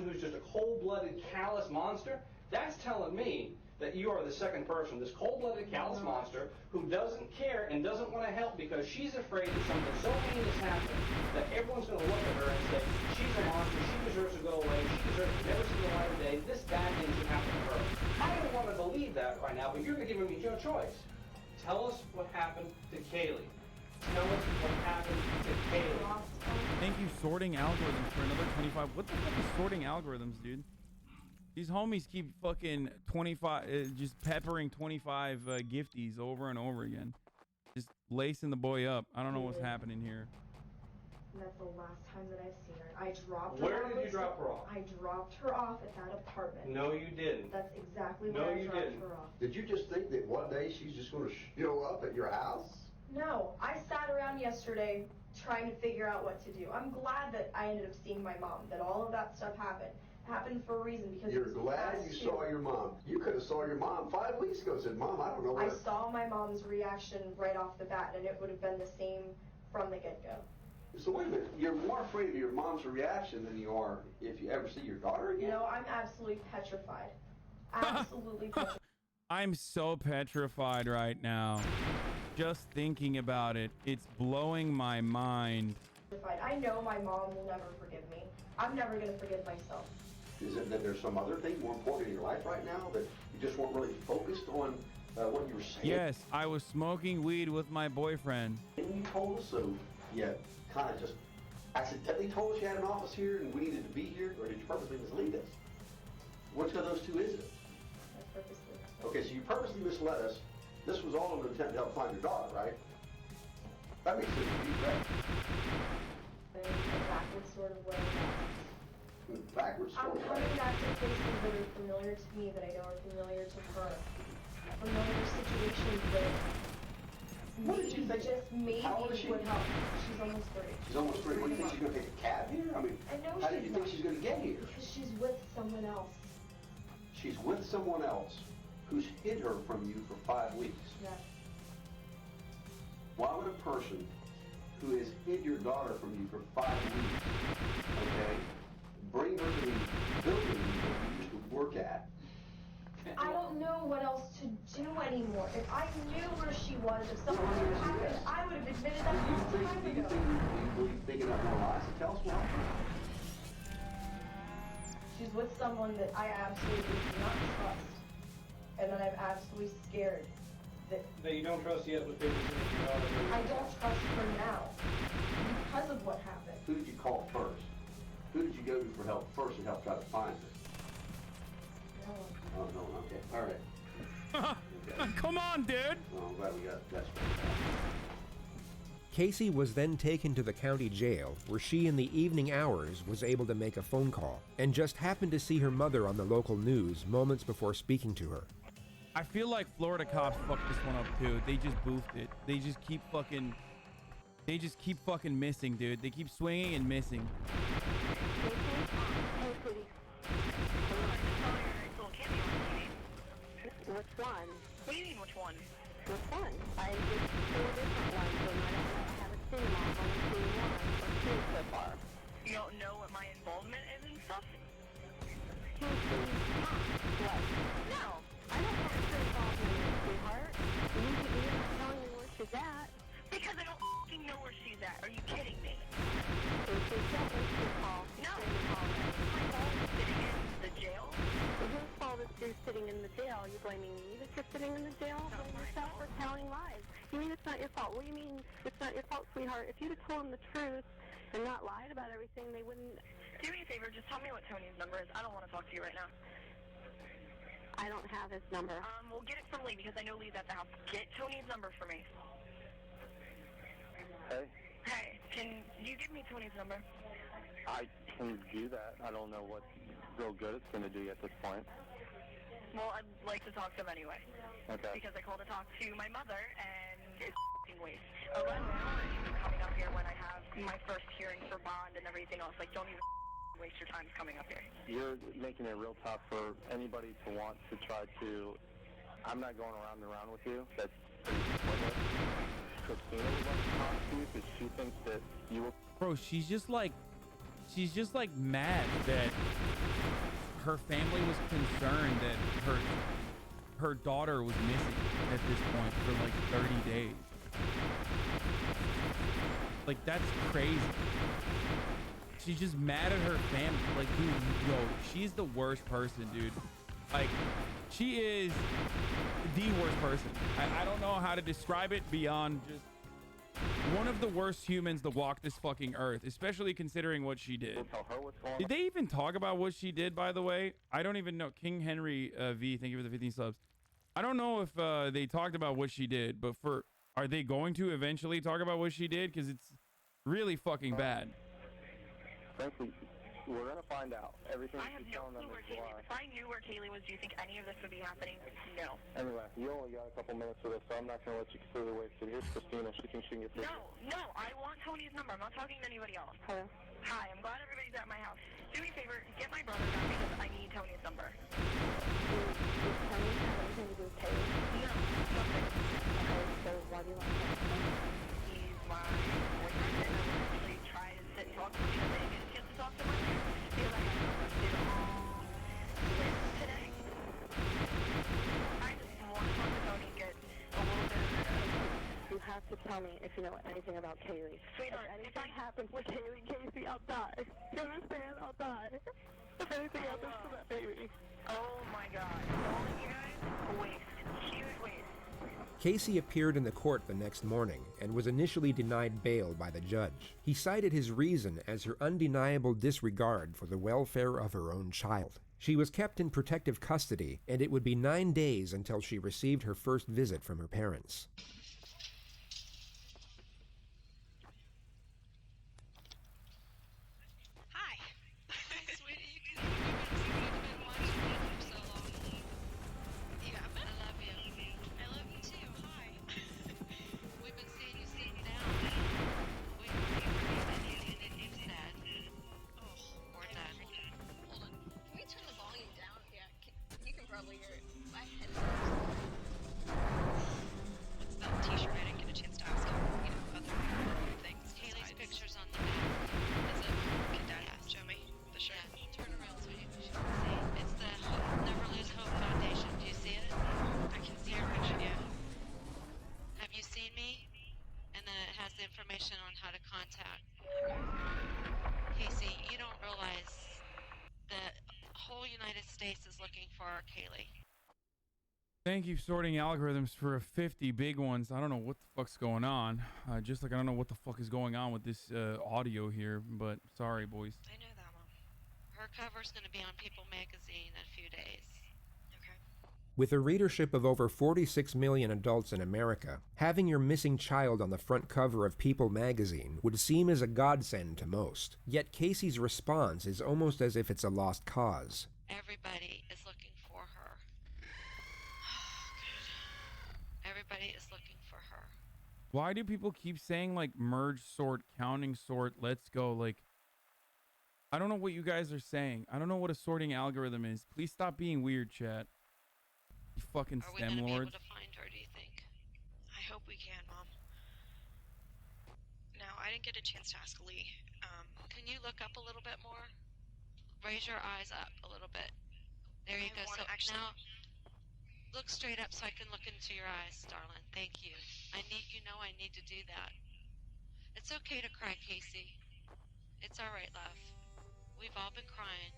person who's just a cold-blooded, callous monster, that's telling me that you are the second person, this cold-blooded, callous monster who doesn't care and doesn't want to help because she's afraid that something so heinous happened that everyone's going to look at her and say, she's a monster, she deserves to go away, she deserves to never see the light of day, this bad thing should happen to her. I don't want to believe that right now, but you're giving me your choice. Tell us what happened to Kaylee. Tell us what happened to Kaylee. Thank you, sorting algorithms, for another 25. What the fuck is sorting algorithms, dude? These homies keep fucking 25, just peppering 25 gifties over and over again. Just lacing the boy up. I don't know what's happening here. And that's the last time that I've seen her. I dropped her off. Where did you drop her off? I dropped her off at that apartment. No, you didn't. That's exactly where I dropped her off. Did you just think that one day she's just going to show up at your house? No, I sat around yesterday trying to figure out what to do. I'm glad that I ended up seeing my mom, that all of that stuff happened. It happened for a reason because you're glad you saw your mom. You could have saw your mom 5 weeks ago and said, Mom, I don't know what. I saw my mom's reaction right off the bat, and it would have been the same from the get-go. So wait a minute, you're more afraid of your mom's reaction than you are if you ever see your daughter again? No, I'm absolutely petrified. Absolutely petrified. I'm so petrified right now. Just thinking about it, it's blowing my mind. I know my mom will never forgive me. I'm never going to forgive myself. Is it that there's some other thing more important in your life right now that you just weren't really focused on what you were saying? Yes, I was smoking weed with my boyfriend. And you told us so, yeah, kind of just accidentally told us you had an office here and we needed to be here, or did you purposely mislead us? Which of those two is it? I purposely. Okay, so you purposely misled us. This was all in an attempt to help find your daughter, right? That makes sense to you, right? In a backwards sort of way. Backwards sort I'm of way. coming back to places that are familiar to me, that I know are familiar to her. Familiar situations that What did you think? just maybe How old is she? would help. She's almost 3. She's almost 3. What do you think, she's going to take a cab here? I mean, I know how do she's you think not. she's going to get here? Because she's with someone else. She's with someone else who's hid her from you for 5 weeks. Yeah. Why would a person who has hid your daughter from you for 5 weeks, okay, bring her to the building that you used to work at? I don't know what else to do anymore. If I knew where she was, if something had happened, I would have admitted that a long time Do you ago. believe big enough more lies to tell us what? She's with someone that I absolutely do not trust. And that I'm absolutely scared that That you don't trust yet with babysitting your daughter. I don't trust her now because of what happened. Who did you call first? Who did you go to for help first and help try to find her? No. Oh, no, okay, all right. Okay. Come on, dude. Well, I'm glad we got that. Casey was then taken to the county jail, where she in the evening hours was able to make a phone call and just happened to see her mother on the local news moments before speaking to her. I feel like Florida cops fucked this one up too. They just boofed it. They just keep fucking missing, dude. They keep swinging and missing. Which one? What do you mean, which one? Which one? I did 4 different ones, and I haven't seen them all. I've only seen one or 2 so far. You don't know what my involvement is and stuff? What? No. I don't have to involve in this, sweetheart. You're not telling me where she's at. Because I don't f***ing know where she's at. Are you kidding me? Casey, don't waste your call. No. My phone is sitting in the jail. Whose fault is you're sitting in the jail? Are you blaming me that you're sitting in the jail? Blame yourself for telling lies. You mean it's not your fault? What do you mean it's not your fault, sweetheart? If you'd have told them the truth and not lied about everything, they wouldn't... Do me a favor, just tell me what Tony's number is. I don't want to talk to you right now. I don't have his number. We'll get it from Lee because I know Lee's at the house. Get Tony's number for me. Hey, Hey, can you give me Tony's number? I can do that. I don't know what real good it's going to do you at this point. Well, I'd like to talk to him anyway. Okay. Because I called to talk to my mother, and it's f***ing waste. Oh, I'm not even coming up here when I have my first hearing for bond and everything else. Like, don't even waste your time coming up here. You're making it real tough for anybody to want to try to... I'm not going around and around with you. That's pretty pointless. Christina would like to talk to you because she thinks that you will... Bro, she's just like mad that her family was concerned that her daughter was missing at this point for like 30 days. Like, that's crazy. She's just mad at her family. Like, dude, yo, she's the worst person, dude. Like, she is the worst person. I don't know how to describe it beyond just one of the worst humans to walk this fucking earth, especially considering what she did. Did they even talk about what she did, by the way? I don't even know. King Henry V, thank you for the 15 subs. I don't know if they talked about what she did, but are they going to eventually talk about what she did? Because it's really fucking bad. Frankly, we're gonna find out. Everything I have she's no telling them clue where is Kaylee lie. is. If I knew where Kaylee was, do you think any of this would be happening? No. Anyway, you only got a couple minutes for this, so I'm not gonna let you completely waste it. Here's Christina. She thinks she can get through. No, I want Tony's number. I'm not talking to anybody else. Hello? Hi, I'm glad everybody's at my house. Do me a favor, get my brother back because I need Tony's number. Does Tony have anything to do with Kaylee? No, nothing. Okay, so why do you want to talk to him? He's my boyfriend, and I would actually try to sit and talk to him, but I didn't get a chance to talk to him because I got so much to do today. I just want to talk to Tony and get a little bit of You have to tell me if you know anything about Kaylee. Sweetheart, if anything happens with Kaylee Casey, I'll die. You understand? I'll die. If anything happens to that baby. Oh my god. Calling you guys? A waste. Huge waste. Casey appeared in the court the next morning and was initially denied bail by the judge. He cited his reason as her undeniable disregard for the welfare of her own child. She was kept in protective custody, and it would be 9 days until she received her first visit from her parents. Hi. Sweetie, you've been watching me for so long. You have been. I love you. I love you too. Hi. We've been seeing you sitting down. Waiting for you and it's sad. Oh, poor dad. Hold on. Can we turn the volume down? Yeah, you can probably hear it. My head hurts. What's that t-shirt? I didn't get a chance to ask him. You know, other things. Kaylee's picture's on the back. Is it? Can Dad show me the shirt? Yeah, turn around so you can see. It's the Never Lose Hope Foundation. Do you see it? I can see it right now. Yeah. Have you seen me? And then it has the information on how to contact. Casey, you don't realize that the whole United States is looking for our Kaylee. Thank you, Sorting Algorithms, for a 50 big ones. I don't know what the fuck's going on. Just like I don't know what the fuck is going on with this audio here, but sorry, boys. I know that, Mom. Her cover's going to be on People magazine in a few days. Okay. With a readership of over 46 million adults in America, having your missing child on the front cover of People magazine would seem as a godsend to most. Yet Casey's response is almost as if it's a lost cause. Everybody is looking for her. Everybody is looking for her. Why do people keep saying, like, merge sort, counting sort, let's go? Like, I don't know what you guys are saying. I don't know what a sorting algorithm is. Please stop being weird, chat. You fucking Are we STEM gonna be lords. able to find her, do you think? I hope we can, Mom. Now, I didn't get a chance to ask Lee. Can you look up a little bit more? Raise your eyes up a little bit. There you go. So now, look straight up so I can look into your eyes, darling. Thank you. I need to do that. It's okay to cry, Casey. It's all right, love. We've all been crying.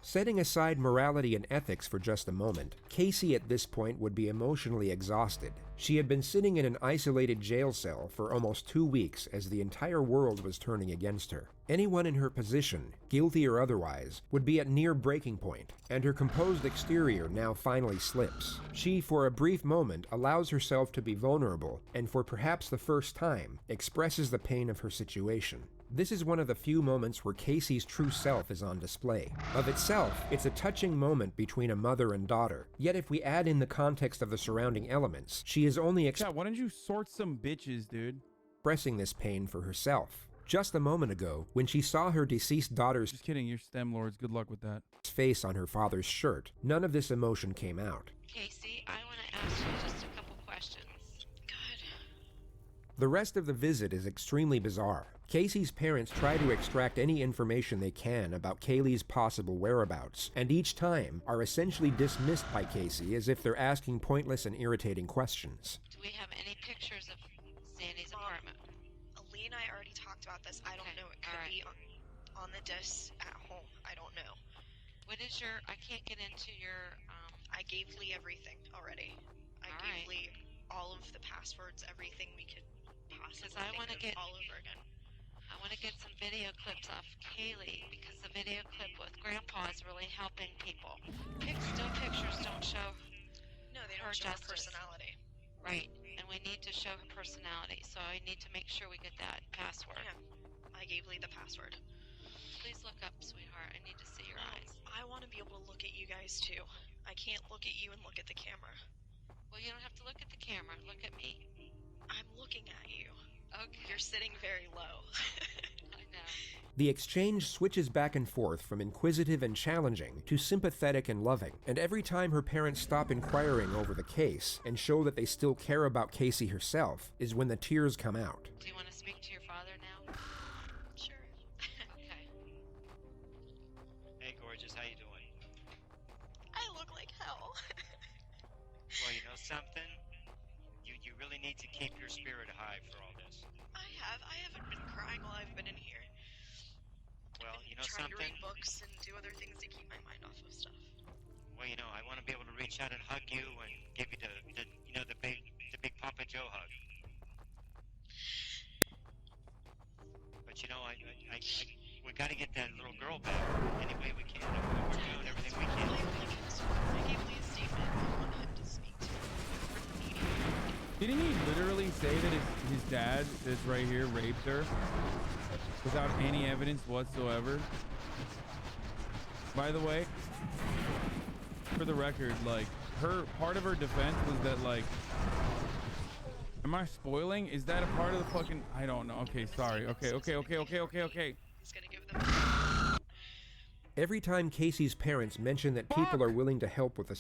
Setting aside morality and ethics for just a moment, Casey at this point would be emotionally exhausted. She had been sitting in an isolated jail cell for almost 2 weeks as the entire world was turning against her. Anyone in her position, guilty or otherwise, would be at near breaking point, and her composed exterior now finally slips. She, for a brief moment, allows herself to be vulnerable, and for perhaps the first time, expresses the pain of her situation. This is one of the few moments where Casey's true self is on display. Of itself, it's a touching moment between a mother and daughter. Yet if we add in the context of the surrounding elements, she is only Chat, why don't you sort some bitches, dude? expressing this pain for herself. Just a moment ago, when she saw her deceased daughter's Just kidding, you're STEM lords. Good luck with that. face on her father's shirt, none of this emotion came out. Casey, I want to ask you just a couple questions. Good. The rest of the visit is extremely bizarre. Casey's parents try to extract any information they can about Kaylee's possible whereabouts, and each time are essentially dismissed by Casey as if they're asking pointless and irritating questions. Do we have any pictures of Sandy's apartment? Lee and I already talked about this. I don't know. It could be on the disc at home. I don't know. What is your... I can't get into your... I gave Lee everything already. I gave Lee all of the passwords, everything we could possibly I want to get all over again. I want to get some video clips off Kaylee, because the video clip with Grandpa is really helping people. Still pictures don't show No, they don't show her personality. Right, and we need to show her personality, so I need to make sure we get that password. Yeah, I gave Lee the password. Please look up, sweetheart. I need to see your eyes. I want to be able to look at you guys too. I can't look at you and look at the camera. Well, you don't have to look at the camera. Look at me. I'm looking at you. Okay. You're sitting very low. I know. The exchange switches back and forth from inquisitive and challenging to sympathetic and loving, and every time her parents stop inquiring over the case and show that they still care about Casey herself is when the tears come out. Do you want to speak to your father now? Sure. Okay. Hey, gorgeous, how you doing? I look like hell. Well, you know something? You really need to keep your spirit high for all this. I haven't been crying while I've been in here. Well, you know trying something? to read books and do other things to keep my mind off of stuff. Well, you know, I want to be able to reach out and hug you and give you the big Papa Joe hug. But you know, we got to get that little girl back any way we can. We're doing everything we can. I gave Lee a statement. I want him to speak to me. Didn't he literally say that his dad that's right here raped her without any evidence whatsoever? By the way, for the record, like, part of her defense was that, like, am I spoiling? Is that a part of the fucking... I don't know. Okay, sorry. Okay. He's gonna give them... Every time Casey's parents mention that people are willing to help with the